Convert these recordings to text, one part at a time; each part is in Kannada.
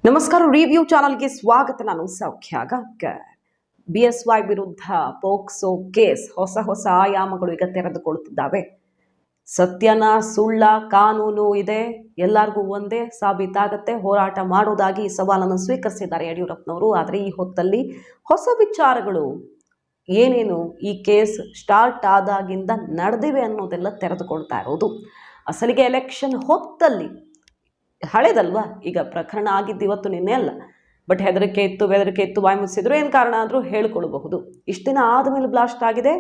ನಮಸ್ಕಾರ, ರಿವ್ಯೂ ಚಾನಲ್ಗೆ ಸ್ವಾಗತ. ನಾನು ಸೌಖ್ಯ ಗಾಬ್ಕರ್. BSY ವಿರುದ್ಧ ಪೋಕ್ಸೋ ಕೇಸ್ ಹೊಸ ಆಯಾಮಗಳು ಈಗ ತೆರೆದುಕೊಳ್ಳುತ್ತಿದ್ದಾವೆ. ಸತ್ಯನ ಸುಳ್ಳ ಕಾನೂನು ಇದೆ, ಎಲ್ಲರಿಗೂ ಒಂದೇ ಸಾಬೀತಾಗತ್ತೆ, ಹೋರಾಟ ಮಾಡೋದಾಗಿ ಸವಾಲನ್ನು ಸ್ವೀಕರಿಸಿದ್ದಾರೆ ಯಡಿಯೂರಪ್ಪನವರು. ಆದರೆ ಈ ಹೊತ್ತಲ್ಲಿ ಹೊಸ ವಿಚಾರಗಳು ಏನೇನು ಈ ಕೇಸ್ ಸ್ಟಾರ್ಟ್ ಆದಾಗಿಂದ ನಡೆದಿವೆ ಅನ್ನೋದೆಲ್ಲ ತೆರೆದುಕೊಳ್ತಾ ಇರೋದು. ಅಸಲಿಗೆ ಎಲೆಕ್ಷನ್ ಹೊತ್ತಲ್ಲಿ ಹಳೇದಲ್ವಾ, ಈಗ ಪ್ರಕರಣ ಆಗಿದ್ದು ಇವತ್ತು ನಿನ್ನೆ ಅಲ್ಲ. ಬಟ್ ಹೆದರಿಕೆ ಇತ್ತು, ಬೆದರಿಕೆ ಇತ್ತು, ಬಾಯಿ ಮುಚ್ಚಿದ್ರು, ಏನು ಕಾರಣ ಆದರೂ ಹೇಳ್ಕೊಳ್ಬಹುದು. ಇಷ್ಟು ದಿನ ಆದಮೇಲೆ ಬ್ಲಾಸ್ಟ್ ಆಗಿದೆ,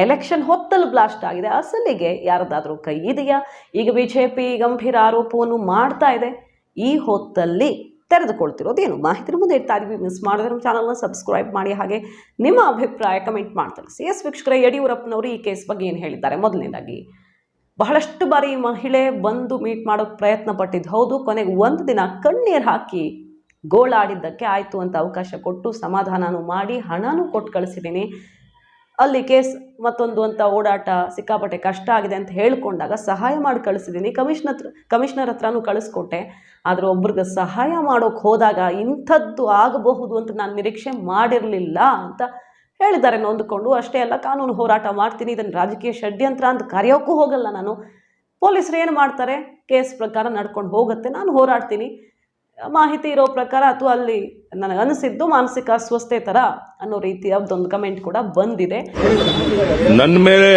ಎಲೆಕ್ಷನ್ ಹೊತ್ತಲ್ಲಿ ಬ್ಲಾಸ್ಟ್ ಆಗಿದೆ. ಅಸಲಿಗೆ ಯಾರದಾದ್ರೂ ಕೈ ಇದೆಯಾ? ಈಗ BJP ಗಂಭೀರ ಆರೋಪವನ್ನು ಮಾಡ್ತಾ ಇದೆ. ಈ ಹೊತ್ತಲ್ಲಿ ತೆರೆದುಕೊಳ್ತಿರೋದು ಏನು ಮಾಹಿತಿ ಮುಂದೆ ಇಡ್ತಾ ಇದೀವಿ. ಮಿಸ್ ಮಾಡಿದ್ರೆ ನಮ್ಮ ಚಾನಲ್ನ ಸಬ್ಸ್ಕ್ರೈಬ್ ಮಾಡಿ, ಹಾಗೆ ನಿಮ್ಮ ಅಭಿಪ್ರಾಯ ಕಮೆಂಟ್ ಮಾಡ್ತಾರೆ. ಎಸ್ ವೀಕ್ಷಕರೇ, ಯಡಿಯೂರಪ್ಪನವರು ಈ ಕೇಸ್ ಬಗ್ಗೆ ಏನು ಹೇಳಿದ್ದಾರೆ? ಮೊದಲನೇದಾಗಿ, ಬಹಳಷ್ಟು ಬಾರಿ ಮಹಿಳೆ ಬಂದು ಮೀಟ್ ಮಾಡೋಕ್ಕೆ ಪ್ರಯತ್ನ ಪಟ್ಟಿದ್ದು ಹೌದು. ಕೊನೆಗೆ ಒಂದು ದಿನ ಕಣ್ಣೀರು ಹಾಕಿ ಗೋಳಾಡಿದ್ದಕ್ಕೆ ಆಯಿತು ಅಂತ ಅವಕಾಶ ಕೊಟ್ಟು ಸಮಾಧಾನನೂ ಮಾಡಿ ಹಣನೂ ಕೊಟ್ಟು ಕಳಿಸಿದ್ದೀನಿ. ಅಲ್ಲಿ ಕೇಸ್ ಮತ್ತೊಂದು ಅಂತ ಓಡಾಟ ಸಿಕ್ಕಾಪಟ್ಟೆ ಕಷ್ಟ ಆಗಿದೆ ಅಂತ ಹೇಳ್ಕೊಂಡಾಗ ಸಹಾಯ ಮಾಡಿ ಕಳಿಸಿದ್ದೀನಿ. ಕಮಿಷನರ್ ಹತ್ರನೂ ಕಳಿಸ್ಕೊಟ್ಟೆ. ಆದರೆ ಒಬ್ರಿಗೆ ಸಹಾಯ ಮಾಡೋಕ್ಕೆ ಹೋದಾಗ ಇಂಥದ್ದು ಆಗಬಹುದು ಅಂತ ನಾನು ನಿರೀಕ್ಷೆ ಮಾಡಿರಲಿಲ್ಲ ಅಂತ ಹೇಳಿದ್ದಾರೆ ನೊಂದುಕೊಂಡು. ಅಷ್ಟೇ ಅಲ್ಲ, ಕಾನೂನು ಹೋರಾಟ ಮಾಡ್ತೀನಿ, ಇದನ್ನು ರಾಜಕೀಯ ಷಡ್ಯಂತ್ರ ಅಂತ ಕರೆಯೋಕ್ಕೂ ಹೋಗಲ್ಲ ನಾನು. ಪೊಲೀಸರು ಏನು ಮಾಡ್ತಾರೆ, ಕೇಸ್ ಪ್ರಕಾರ ನಡ್ಕೊಂಡು ಹೋಗುತ್ತೆ, ನಾನು ಹೋರಾಡ್ತೀನಿ. ಮಾಹಿತಿ ಇರೋ ಪ್ರಕಾರ ಅಥವಾ ಅಲ್ಲಿ ನನಗೆ ಅನಿಸಿದ್ದು ಮಾನಸಿಕ ಅಸ್ವಸ್ಥತೆ ಥರ ಅನ್ನೋ ರೀತಿಯದೊಂದು ಕಮೆಂಟ್ ಕೂಡ ಬಂದಿದೆ. ನನ್ನ ಮೇಲೆ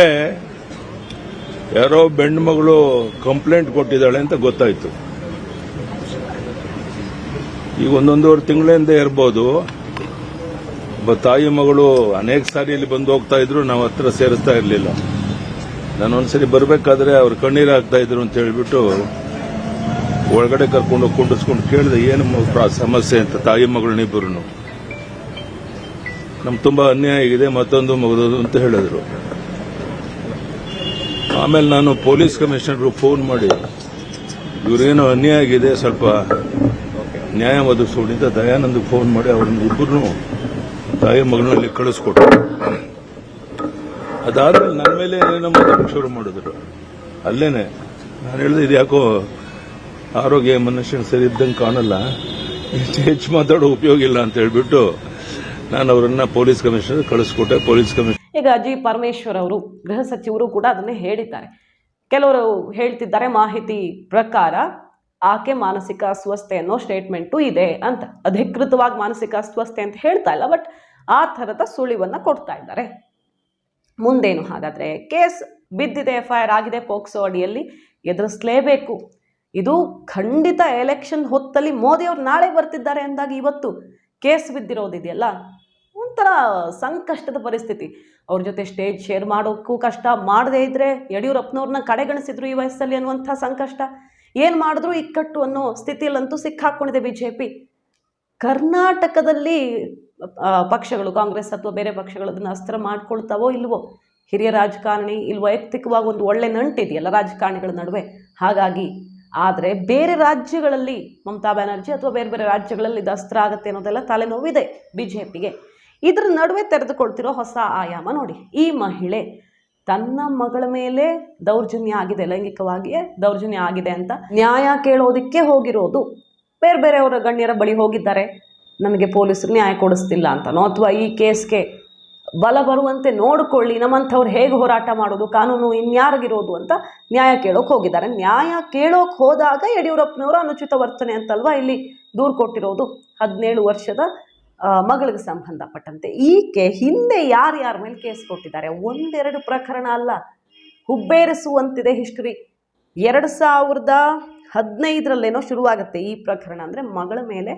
ಯಾರೋ ಬೆಣ್ಣು ಮಗಳು ಕಂಪ್ಲೇಂಟ್ ಕೊಟ್ಟಿದ್ದಾಳೆ ಅಂತ ಗೊತ್ತಾಯ್ತು. ಈಗ 1.5 ತಿಂಗಳಿಂದ ಇರ್ಬೋದು. ಒಬ್ಬ ತಾಯಿ ಮಗಳು ಅನೇಕ ಸಾರಿ ಇಲ್ಲಿ ಬಂದು ಹೋಗ್ತಾ ಇದ್ರು, ನಾವು ಹತ್ರ ಸೇರಿಸ್ತಾ ಇರಲಿಲ್ಲ. ನಾನು ಒಂದ್ಸರಿ ಬರಬೇಕಾದ್ರೆ ಅವ್ರು ಕಣ್ಣೀರು ಹಾಕ್ತಾ ಇದ್ರು ಅಂತ ಹೇಳಿಬಿಟ್ಟು ಒಳಗಡೆ ಕರ್ಕೊಂಡು ಕುಂಡಿಸ್ಕೊಂಡು ಕೇಳಿದೆ, ಏನು ಸಮಸ್ಯೆ ಅಂತ. ತಾಯಿ ಮಗಳನ್ನಿಬ್ಬರು ನಮ್ಗೆ ತುಂಬಾ ಅನ್ಯಾಯ ಆಗಿದೆ, ಮತ್ತೊಂದು ಮಗದೋದು ಅಂತ ಹೇಳಿದ್ರು. ಆಮೇಲೆ ನಾನು ಪೊಲೀಸ್ ಕಮಿಷನರ್ಗೆ ಫೋನ್ ಮಾಡಿ, ಇವ್ರೇನೋ ಅನ್ಯಾಯ ಆಗಿದೆ, ಸ್ವಲ್ಪ ನ್ಯಾಯ ಒದಗಿಸ್ಕೊಡಿ ಅಂತ ದಯಾನಂದ್ಗೆ ಫೋನ್ ಮಾಡಿ ಅವ್ರನ್ನ ಇಬ್ಬರು ತಾಯಿ ಮಗಳಲ್ಲಿ ಕಳಿಸ್ಕೊಟ್ರು. ಅದಾದ್ಮೇಲೆ ನನ್ನ ಮೇಲೆ ಏನೋ ಮಾತಾಡೋಕೆ ಶುರು ಮಾಡಿದ್ರು. ಅಲ್ಲೇನೆ ನಾನು ಹೇಳಿದೆ, ಇದು ಯಾಕೋ ಆರೋಗ್ಯ ಮನುಷ್ಯನ ಸರಿ ಇದ್ದಂಗೆ ಕಾಣಲ್ಲ, ಹೆಚ್ಚು ಮಾತಾಡೋ ಉಪಯೋಗ ಇಲ್ಲ ಅಂತ ಹೇಳ್ಬಿಟ್ಟು ನಾನು ಅವರನ್ನ ಪೊಲೀಸ್ ಕಮಿಷನರ್ ಕಳಿಸ್ಕೊಟ್ಟೆ. ಪೊಲೀಸ್ ಕಮಿಷನರ್ ಈಗ G. ಪರಮೇಶ್ವರ್ ಅವರು, ಗೃಹ ಸಚಿವರು ಕೂಡ ಅದನ್ನೇ ಹೇಳಿದ್ದಾರೆ. ಕೆಲವರು ಹೇಳ್ತಿದ್ದಾರೆ ಮಾಹಿತಿ ಪ್ರಕಾರ ಆಕೆ ಮಾನಸಿಕ ಅಸ್ವಸ್ಥೆ ಅನ್ನೋ ಸ್ಟೇಟ್ಮೆಂಟು ಇದೆ ಅಂತ. ಅಧಿಕೃತವಾಗಿ ಮಾನಸಿಕ ಅಸ್ವಸ್ಥೆ ಅಂತ ಹೇಳ್ತಾ ಇಲ್ಲ, ಬಟ್ ಆ ಥರದ ಸುಳಿವನ್ನ ಕೊಡ್ತಾ ಇದ್ದಾರೆ. ಮುಂದೇನು ಹಾಗಾದ್ರೆ? ಕೇಸ್ ಬಿದ್ದಿದೆ, FIR ಆಗಿದೆ, ಪೋಕ್ಸೋ ಅಡಿಯಲ್ಲಿ ಎದುರಿಸಲೇಬೇಕು. ಇದು ಖಂಡಿತ ಎಲೆಕ್ಷನ್ ಹೊತ್ತಲ್ಲಿ ಮೋದಿ ಅವರು ನಾಳೆ ಬರ್ತಿದ್ದಾರೆ ಅಂದಾಗ ಇವತ್ತು ಕೇಸ್ ಬಿದ್ದಿರೋದಿದೆಯಲ್ಲ, ಒಂಥರ ಸಂಕಷ್ಟದ ಪರಿಸ್ಥಿತಿ. ಅವ್ರ ಜೊತೆ ಸ್ಟೇಜ್ ಶೇರ್ ಮಾಡೋಕ್ಕೂ ಕಷ್ಟ, ಮಾಡದೇ ಇದ್ರೆ ಯಡಿಯೂರಪ್ಪನವ್ರನ್ನ ಕಡೆಗಣಿಸಿದ್ರು ಈ ವಯಸ್ಸಲ್ಲಿ ಅನ್ನುವಂಥ ಸಂಕಷ್ಟ. ಏನು ಮಾಡಿದ್ರು ಇಕ್ಕಟ್ಟು ಅನ್ನೋ ಸ್ಥಿತಿಯಲ್ಲಂತೂ ಸಿಕ್ಕಾಕೊಂಡಿದೆ BJP. ಕರ್ನಾಟಕದಲ್ಲಿ ಪಕ್ಷಗಳು, ಕಾಂಗ್ರೆಸ್ ಅಥವಾ ಬೇರೆ ಪಕ್ಷಗಳು ಅದನ್ನು ಅಸ್ತ್ರ ಮಾಡ್ಕೊಳ್ತಾವೋ ಇಲ್ವೋ? ಹಿರಿಯ ರಾಜಕಾರಣಿ, ಇಲ್ಲಿ ವೈಯಕ್ತಿಕವಾಗಿ ಒಂದು ಒಳ್ಳೆ ನಂಟಿದೆಯಲ್ಲ ರಾಜಕಾರಣಿಗಳ ನಡುವೆ, ಹಾಗಾಗಿ. ಆದರೆ ಬೇರೆ ರಾಜ್ಯಗಳಲ್ಲಿ ಮಮತಾ ಬ್ಯಾನರ್ಜಿ ಅಥವಾ ಬೇರೆ ಬೇರೆ ರಾಜ್ಯಗಳಲ್ಲಿ ಇದು ಅಸ್ತ್ರ ಆಗುತ್ತೆ ಅನ್ನೋದೆಲ್ಲ ತಲೆನೋವಿದೆ BJPಗೆ. ಇದ್ರ ನಡುವೆ ತೆರೆದುಕೊಳ್ತಿರೋ ಹೊಸ ಆಯಾಮ ನೋಡಿ. ಈ ಮಹಿಳೆ ತನ್ನ ಮಗಳ ಮೇಲೆ ದೌರ್ಜನ್ಯ ಆಗಿದೆ, ಲೈಂಗಿಕವಾಗಿಯೇ ದೌರ್ಜನ್ಯ ಆಗಿದೆ ಅಂತ ನ್ಯಾಯ ಕೇಳೋದಕ್ಕೆ ಹೋಗಿರೋದು. ಬೇರೆ ಬೇರೆಯವರ ಗಣ್ಯರ ಬಳಿ ಹೋಗಿದ್ದಾರೆ, ನನಗೆ ಪೊಲೀಸರು ನ್ಯಾಯ ಕೊಡಿಸ್ತಿಲ್ಲ ಅಂತನೋ, ಅಥವಾ ಈ ಕೇಸ್ಗೆ ಬಲ ಬರುವಂತೆ ನೋಡಿಕೊಳ್ಳಿ, ನಮ್ಮಂಥವ್ರು ಹೇಗೆ ಹೋರಾಟ ಮಾಡೋದು, ಕಾನೂನು ಇನ್ಯಾರಿಗಿರೋದು ಅಂತ ನ್ಯಾಯ ಕೇಳೋಕೆ ಹೋಗಿದ್ದಾರೆ. ನ್ಯಾಯ ಕೇಳೋಕೆ ಹೋದಾಗ ಯಡಿಯೂರಪ್ಪನವರು ಅನುಚಿತ ವರ್ತನೆ ಅಂತಲ್ವಾ ಇಲ್ಲಿ ದೂರು ಕೊಟ್ಟಿರೋದು. 17 ವರ್ಷದ ಮಗಳಿಗೆ ಸಂಬಂಧಪಟ್ಟಂತೆ. ಈಕೆ ಹಿಂದೆ ಯಾರ್ಯಾರ ಮೇಲೆ ಕೇಸ್ ಕೊಟ್ಟಿದ್ದಾರೆ? 1-2 ಪ್ರಕರಣ ಅಲ್ಲ, ಹುಬ್ಬೇರಿಸುವಂತಿದೆ ಹಿಸ್ಟರಿ. 2015ರಲ್ಲೇನೋ ಶುರುವಾಗುತ್ತೆ ಈ ಪ್ರಕರಣ. ಅಂದರೆ ಮಗಳ ಮೇಲೆ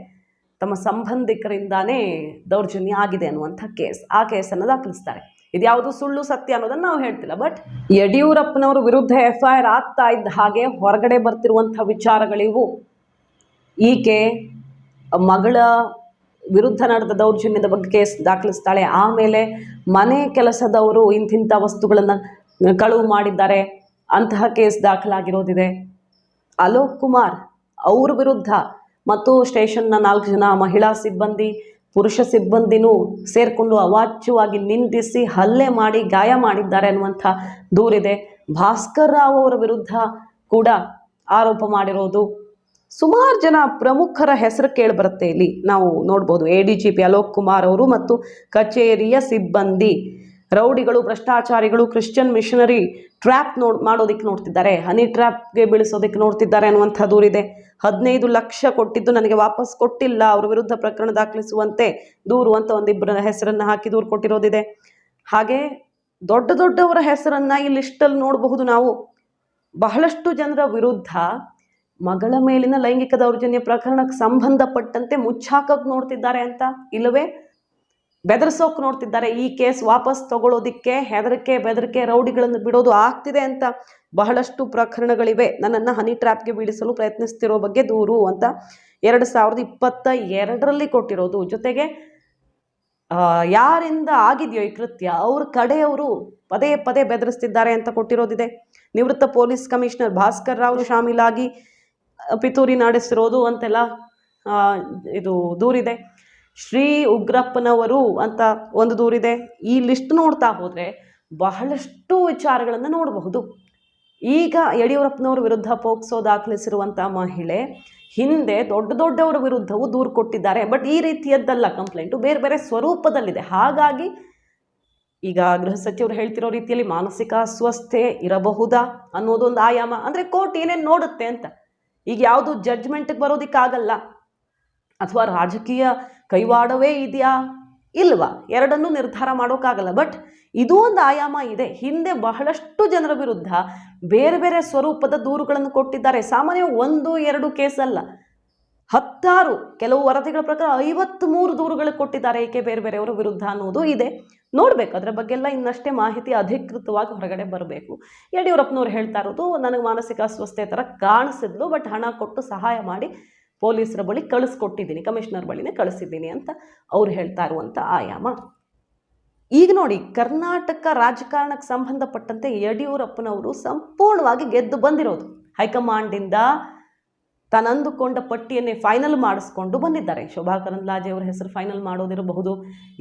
ತಮ್ಮ ಸಂಬಂಧಿಕರಿಂದಾನೇ ದೌರ್ಜನ್ಯ ಆಗಿದೆ ಅನ್ನುವಂಥ ಕೇಸ್. ಆ ಕೇಸನ್ನು ದಾಖಲಿಸ್ತಾರೆ. ಇದ್ಯಾವುದು ಸುಳ್ಳು ಸತ್ಯ ಅನ್ನೋದನ್ನು ನಾವು ಹೇಳ್ತಿಲ್ಲ, ಬಟ್ ಯಡಿಯೂರಪ್ಪನವರು ವಿರುದ್ಧ FIR ಆಗ್ತಾ ಇದ್ದ ಹಾಗೆ ಹೊರಗಡೆ ಬರ್ತಿರುವಂಥ ವಿಚಾರಗಳಿವು. ಈಕೆ ಮಗಳ ವಿರುದ್ಧ ನಡೆದ ದೌರ್ಜನ್ಯದ ಬಗ್ಗೆ ಕೇಸ್ ದಾಖಲಿಸ್ತಾಳೆ. ಆಮೇಲೆ ಮನೆ ಕೆಲಸದವರು ಇಂತಿಂಥ ವಸ್ತುಗಳನ್ನು ಕಳುವು ಮಾಡಿದ್ದಾರೆ, ಅಂತಹ ಕೇಸ್ ದಾಖಲಾಗಿರೋದಿದೆ. ಅಲೋಕ್ ಕುಮಾರ್ ಅವ್ರ ವಿರುದ್ಧ ಮತ್ತು ಸ್ಟೇಷನ್ನ 4 ಜನ ಮಹಿಳಾ ಸಿಬ್ಬಂದಿ, ಪುರುಷ ಸಿಬ್ಬಂದಿನೂ ಸೇರಿಕೊಂಡು ಅವಾಚ್ಯವಾಗಿ ನಿಂದಿಸಿ ಹಲ್ಲೆ ಮಾಡಿ ಗಾಯ ಮಾಡಿದ್ದಾರೆ ಅನ್ನುವಂಥ ದೂರಿದೆ. ಭಾಸ್ಕರ್ ರಾವ್ ಅವರ ವಿರುದ್ಧ ಕೂಡ ಆರೋಪ ಮಾಡಿರೋದು. ಸುಮಾರು ಜನ ಪ್ರಮುಖರ ಹೆಸರು ಕೇಳಿಬರುತ್ತೆ ಇಲ್ಲಿ. ನಾವು ನೋಡ್ಬೋದು ADGP ಅಲೋಕ್ ಕುಮಾರ್ ಅವರು ಮತ್ತು ಕಚೇರಿಯ ಸಿಬ್ಬಂದಿ, ರೌಡಿಗಳು, ಭ್ರಷ್ಟಾಚಾರಿಗಳು, ಕ್ರಿಶ್ಚಿಯನ್ ಮಿಷನರಿ ಟ್ರ್ಯಾಪ್ ಮಾಡೋದಕ್ಕೆ ನೋಡ್ತಿದ್ದಾರೆ, ಹನಿ ಟ್ರ್ಯಾಪ್ಗೆ ಬೀಳಿಸೋದಕ್ಕೆ ನೋಡ್ತಿದ್ದಾರೆ ಅನ್ನುವಂಥ ದೂರಿದೆ. 15 ಲಕ್ಷ ಕೊಟ್ಟಿದ್ದು ನನಗೆ ವಾಪಸ್ ಕೊಟ್ಟಿಲ್ಲ, ಅವ್ರ ವಿರುದ್ಧ ಪ್ರಕರಣ ದಾಖಲಿಸುವಂತೆ ದೂರು ಅಂತ ಒಂದಿಬ್ಬರ ಹೆಸರನ್ನು ಹಾಕಿ ದೂರು ಕೊಟ್ಟಿರೋದಿದೆ. ಹಾಗೆ ದೊಡ್ಡ ದೊಡ್ಡವರ ಹೆಸರನ್ನ ಈ ಲಿಸ್ಟಲ್ಲಿ ನೋಡಬಹುದು ನಾವು. ಬಹಳಷ್ಟು ಜನರ ವಿರುದ್ಧ ಮಗಳ ಮೇಲಿನ ಲೈಂಗಿಕ ದೌರ್ಜನ್ಯ ಪ್ರಕರಣಕ್ಕೆ ಸಂಬಂಧಪಟ್ಟಂತೆ ಮುಚ್ಚಾಕಕ್ಕೆ ನೋಡ್ತಿದ್ದಾರೆ ಅಂತ, ಇಲ್ಲವೇ ಬೆದರ್ಸೋಕೆ ನೋಡ್ತಿದ್ದಾರೆ. ಈ ಕೇಸ್ ವಾಪಸ್ ತಗೊಳ್ಳೋದಿಕ್ಕೆ ಹೆದರಿಕೆ ಬೆದರಿಕೆ ರೌಡಿಗಳನ್ನು ಬಿಡೋದು ಆಗ್ತಿದೆ ಅಂತ ಬಹಳಷ್ಟು ಪ್ರಕರಣಗಳಿವೆ. ನನ್ನನ್ನು ಹನಿ ಟ್ರ್ಯಾಪ್ಗೆ ಬೀಳಿಸಲು ಪ್ರಯತ್ನಿಸ್ತಿರೋ ಬಗ್ಗೆ ದೂರು ಅಂತ 2022ರಲ್ಲಿ ಕೊಟ್ಟಿರೋದು. ಜೊತೆಗೆ ಯಾರಿಂದ ಆಗಿದೆಯೋ ಈ ಕೃತ್ಯ ಅವ್ರ ಕಡೆಯವರು ಪದೇ ಪದೇ ಬೆದರಿಸ್ತಿದ್ದಾರೆ ಅಂತ ಕೊಟ್ಟಿರೋದಿದೆ. ನಿವೃತ್ತ ಪೊಲೀಸ್ ಕಮಿಷನರ್ ಭಾಸ್ಕರ್ ರಾವ್ ಶಾಮೀಲಾಗಿ ಪಿತೂರಿ ನಡೆಸಿರೋದು ಅಂತೆಲ್ಲ ಇದು ದೂರಿದೆ. ಶ್ರೀ ಉಗ್ರಪ್ಪನವರು ಅಂತ ಒಂದು ದೂರಿದೆ. ಈ ಲಿಸ್ಟ್ ನೋಡ್ತಾ ಹೋದರೆ ಬಹಳಷ್ಟು ವಿಚಾರಗಳನ್ನು ನೋಡಬಹುದು. ಈಗ ಯಡಿಯೂರಪ್ಪನವರ ವಿರುದ್ಧ ಪೋಕ್ಸೋ ದಾಖಲಿಸಿರುವಂಥ ಮಹಿಳೆ ಹಿಂದೆ ದೊಡ್ಡ ದೊಡ್ಡವರ ವಿರುದ್ಧವೂ ದೂರು ಕೊಟ್ಟಿದ್ದಾರೆ. ಬಟ್ ಈ ರೀತಿಯದ್ದಲ್ಲ, ಕಂಪ್ಲೇಂಟು ಬೇರೆ ಬೇರೆ ಸ್ವರೂಪದಲ್ಲಿದೆ. ಹಾಗಾಗಿ ಈಗ ಗೃಹ ಸಚಿವರು ಹೇಳ್ತಿರೋ ರೀತಿಯಲ್ಲಿ ಮಾನಸಿಕ ಅಸ್ವಸ್ಥತೆ ಇರಬಹುದಾ ಅನ್ನೋದೊಂದು ಆಯಾಮ. ಅಂದರೆ ಕೋರ್ಟ್ ಏನೇನು ನೋಡುತ್ತೆ ಅಂತ. ಈಗ ಯಾವುದು ಜಡ್ಜ್ಮೆಂಟ್ಗೆ ಬರೋದಕ್ಕಾಗಲ್ಲ. ಅಥವಾ ರಾಜಕೀಯ ಕೈವಾಡವೇ ಇದೆಯಾ ಇಲ್ವಾ, ಎರಡನ್ನೂ ನಿರ್ಧಾರ ಮಾಡೋಕ್ಕಾಗಲ್ಲ. ಬಟ್ ಇದು ಒಂದು ಆಯಾಮ ಇದೆ. ಹಿಂದೆ ಬಹಳಷ್ಟು ಜನರ ವಿರುದ್ಧ ಬೇರೆ ಬೇರೆ ಸ್ವರೂಪದ ದೂರುಗಳನ್ನು ಕೊಟ್ಟಿದ್ದಾರೆ. ಸಾಮಾನ್ಯ 1-2 ಕೇಸಲ್ಲ, 10, ಕೆಲವು ವರದಿಗಳ ಪ್ರಕಾರ 53 ದೂರುಗಳು ಕೊಟ್ಟಿದ್ದಾರೆ ಈಕೆ ಬೇರೆ ಬೇರೆಯವರ ವಿರುದ್ಧ ಅನ್ನೋದು ಇದೆ. ನೋಡಬೇಕು, ಅದರ ಬಗ್ಗೆ ಎಲ್ಲ ಇನ್ನಷ್ಟೇ ಮಾಹಿತಿ ಅಧಿಕೃತವಾಗಿ ಹೊರಗಡೆ ಬರಬೇಕು. ಯಡಿಯೂರಪ್ಪನವ್ರು ಹೇಳ್ತಾ ಇರೋದು, ನನಗೆ ಮಾನಸಿಕ ಅಸ್ವಸ್ಥತೆ ಥರ ಕಾಣಿಸಿದ್ಲು, ಬಟ್ ಹಣ ಕೊಟ್ಟು ಸಹಾಯ ಮಾಡಿ ಪೊಲೀಸರ ಬಳಿ ಕಳಿಸ್ಕೊಟ್ಟಿದ್ದೀನಿ, ಕಮಿಷನರ್ ಬಳಿನೇ ಕಳಿಸಿದ್ದೀನಿ ಅಂತ ಅವ್ರು ಹೇಳ್ತಾ ಇರುವಂಥ ಆಯಾಮ. ಈಗ ನೋಡಿ, ಕರ್ನಾಟಕ ರಾಜಕಾರಣಕ್ಕೆ ಸಂಬಂಧಪಟ್ಟಂತೆ ಯಡಿಯೂರಪ್ಪನವರು ಸಂಪೂರ್ಣವಾಗಿ ಗೆದ್ದು ಬಂದಿರೋದು. ಹೈಕಮಾಂಡಿಂದ ತಾನಂದುಕೊಂಡ ಪಟ್ಟಿಯನ್ನೇ ಫೈನಲ್ ಮಾಡಿಸ್ಕೊಂಡು ಬಂದಿದ್ದಾರೆ. ಶೋಭಾ ಕರಂದ್ಲಾಜೆ ಅವರ ಹೆಸರು ಫೈನಲ್ ಮಾಡೋದಿರಬಹುದು,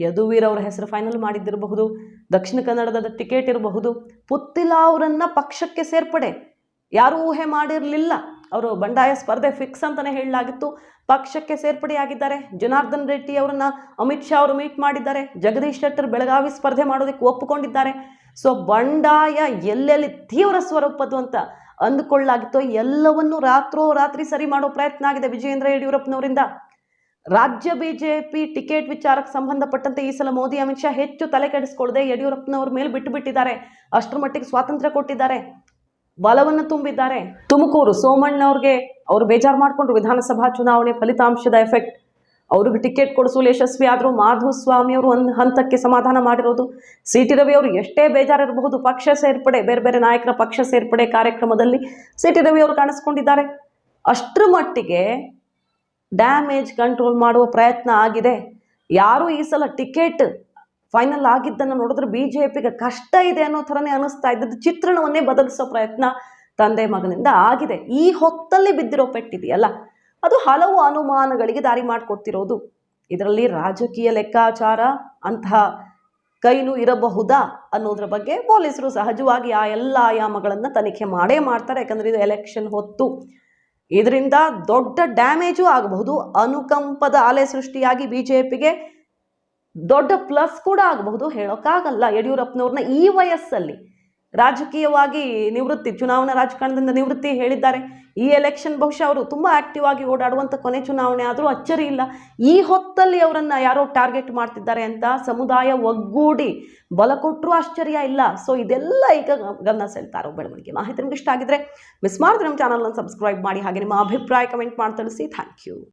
ಯದುವೀರ್ ಅವರ ಹೆಸರು ಫೈನಲ್ ಮಾಡಿದ್ದಿರಬಹುದು, ದಕ್ಷಿಣ ಕನ್ನಡದ ಟಿಕೆಟ್ ಇರಬಹುದು. ಪುತ್ತಿಲ ಅವರನ್ನು ಪಕ್ಷಕ್ಕೆ ಸೇರ್ಪಡೆ ಯಾರೂ ಊಹೆ ಮಾಡಿರಲಿಲ್ಲ. ಅವರು ಬಂಡಾಯ ಸ್ಪರ್ಧೆ ಫಿಕ್ಸ್ ಅಂತಲೇ ಹೇಳಲಾಗಿತ್ತು. ಪಕ್ಷಕ್ಕೆ ಸೇರ್ಪಡೆಯಾಗಿದ್ದಾರೆ. ಜನಾರ್ದನ್ ರೆಡ್ಡಿ ಅವರನ್ನು ಅಮಿತ್ ಶಾ ಅವರು ಮೀಟ್ ಮಾಡಿದ್ದಾರೆ. ಜಗದೀಶ್ ಶೆಟ್ಟರ್ ಬೆಳಗಾವಿ ಸ್ಪರ್ಧೆ ಮಾಡೋದಕ್ಕೆ ಒಪ್ಪಿಕೊಂಡಿದ್ದಾರೆ. ಸೊ ಬಂಡಾಯ ಎಲ್ಲೆಲ್ಲಿ ತೀವ್ರ ಸ್ವರೂಪದ್ದು ಅಂತ ಅಂದುಕೊಳ್ಳಲಾಗಿತ್ತು ಎಲ್ಲವನ್ನು ರಾತ್ರಿ ಸರಿ ಮಾಡೋ ಪ್ರಯತ್ನ ಆಗಿದೆ ವಿಜಯೇಂದ್ರ ಯಡಿಯೂರಪ್ಪನವರಿಂದ. ರಾಜ್ಯ ಬಿಜೆಪಿ ಟಿಕೆಟ್ ವಿಚಾರಕ್ಕೆ ಸಂಬಂಧಪಟ್ಟಂತೆ ಈ ಸಲ ಮೋದಿ ಅಮಿತ್ ಶಾ ಹೆಚ್ಚು ತಲೆ ಕೆಡಿಸ್ಕೊಳ್ಳದೆ ಯಡಿಯೂರಪ್ಪನವ್ರ ಮೇಲೆ ಬಿಟ್ಟಿದ್ದಾರೆ. ಅಷ್ಟರ ಮಟ್ಟಿಗೆ ಸ್ವಾತಂತ್ರ್ಯ ಕೊಟ್ಟಿದ್ದಾರೆ, ಬಲವನ್ನು ತುಂಬಿದ್ದಾರೆ. ತುಮಕೂರು ಸೋಮಣ್ಣವ್ರಿಗೆ ಅವರು ಬೇಜಾರು ಮಾಡಿಕೊಂಡ್ರು. ವಿಧಾನಸಭಾ ಚುನಾವಣೆ ಫಲಿತಾಂಶದ ಎಫೆಕ್ಟ್, ಅವ್ರಿಗೆ ಟಿಕೆಟ್ ಕೊಡಿಸುವಲ್ಲಿ ಯಶಸ್ವಿ ಆದರೂ ಮಾಧುಸ್ವಾಮಿ ಅವರು ಒಂದು ಹಂತಕ್ಕೆ ಸಮಾಧಾನ ಮಾಡಿರೋದು. CT ರವಿ ಅವರು ಎಷ್ಟೇ ಬೇಜಾರಿರಬಹುದು, ಪಕ್ಷ ಸೇರ್ಪಡೆ ಬೇರೆ ಬೇರೆ ನಾಯಕರ ಪಕ್ಷ ಸೇರ್ಪಡೆ ಕಾರ್ಯಕ್ರಮದಲ್ಲಿ CT ರವಿ ಅವರು ಕಾಣಿಸ್ಕೊಂಡಿದ್ದಾರೆ. ಅಷ್ಟರ ಮಟ್ಟಿಗೆ ಡ್ಯಾಮೇಜ್ ಕಂಟ್ರೋಲ್ ಮಾಡುವ ಪ್ರಯತ್ನ ಆಗಿದೆ. ಯಾರು ಈ ಸಲ ಟಿಕೆಟ್ ಫೈನಲ್ ಆಗಿದ್ದನ್ನು ನೋಡಿದ್ರೆ ಬಿಜೆಪಿಗೆ ಕಷ್ಟ ಇದೆ ಅನ್ನೋ ಥರನೇ ಅನಿಸ್ತಾ ಇದ್ದದ್ದು. ಚಿತ್ರಣವನ್ನೇ ಬದಲಿಸೋ ಪ್ರಯತ್ನ ತಂದೆ ಮಗನಿಂದ ಆಗಿದೆ. ಈ ಹೊತ್ತಲ್ಲಿ ಬಿದ್ದಿರೋ ಪೆಟ್ಟಿದೆಯಲ್ಲ, ಅದು ಹಲವು ಅನುಮಾನಗಳಿಗೆ ದಾರಿ ಮಾಡಿಕೊಡ್ತಿರೋದು. ಇದರಲ್ಲಿ ರಾಜಕೀಯ ಲೆಕ್ಕಾಚಾರ ಅಂತಹ ಕೈನೂ ಇರಬಹುದಾ ಅನ್ನೋದ್ರ ಬಗ್ಗೆ ಪೊಲೀಸರು ಸಹಜವಾಗಿ ಆ ಎಲ್ಲ ಆಯಾಮಗಳನ್ನು ತನಿಖೆ ಮಾಡೇ ಮಾಡ್ತಾರೆ. ಯಾಕಂದರೆ ಇದು ಎಲೆಕ್ಷನ್ ಹೊತ್ತು, ಇದರಿಂದ ದೊಡ್ಡ ಡ್ಯಾಮೇಜು ಆಗಬಹುದು. ಅನುಕಂಪದ ಅಲೆ ಸೃಷ್ಟಿಯಾಗಿ ಬಿಜೆಪಿಗೆ ದೊಡ್ಡ ಪ್ಲಸ್ ಕೂಡ ಆಗಬಹುದು, ಹೇಳೋಕ್ಕಾಗಲ್ಲ. ಯಡಿಯೂರಪ್ಪನವ್ರನ್ನ ಈ ವಯಸ್ಸಲ್ಲಿ ರಾಜಕೀಯವಾಗಿ ನಿವೃತ್ತಿ, ಚುನಾವಣಾ ರಾಜಕಾರಣದಿಂದ ನಿವೃತ್ತಿ ಹೇಳಿದ್ದಾರೆ. ಈ ಎಲೆಕ್ಷನ್ ಬಹುಶಃ ಅವರು ತುಂಬ ಆಕ್ಟಿವ್ ಆಗಿ ಓಡಾಡುವಂಥ ಕೊನೆ ಚುನಾವಣೆ ಆದರೂ ಅಚ್ಚರಿ ಇಲ್ಲ. ಈ ಹೊತ್ತಲ್ಲಿ ಅವರನ್ನು ಯಾರೋ ಟಾರ್ಗೆಟ್ ಮಾಡ್ತಿದ್ದಾರೆ ಅಂತ ಸಮುದಾಯ ಒಗ್ಗೂಡಿ ಬಲ ಕೊಟ್ಟರೂ ಆಶ್ಚರ್ಯ ಇಲ್ಲ. ಸೊ ಇದೆಲ್ಲ ಈಗ ಗಮನ ಸೆಳ್ತಾ ಇರೋ ಬೆಳವಣಿಗೆ. ಮಾಹಿತಿ ನಿಮ್ಗೆ ಇಷ್ಟ ಆಗಿದ್ರೆ ಮಿಸ್ ಮಾಡಿದ್ರೆ ನಮ್ಮ ಚಾನಲ್ನ ಸಬ್ಸ್ಕ್ರೈಬ್ ಮಾಡಿ. ಹಾಗೆ ನಿಮ್ಮ ಅಭಿಪ್ರಾಯ ಕಮೆಂಟ್ ಮಾಡಿ ತಿಳಿಸಿ. Thank you.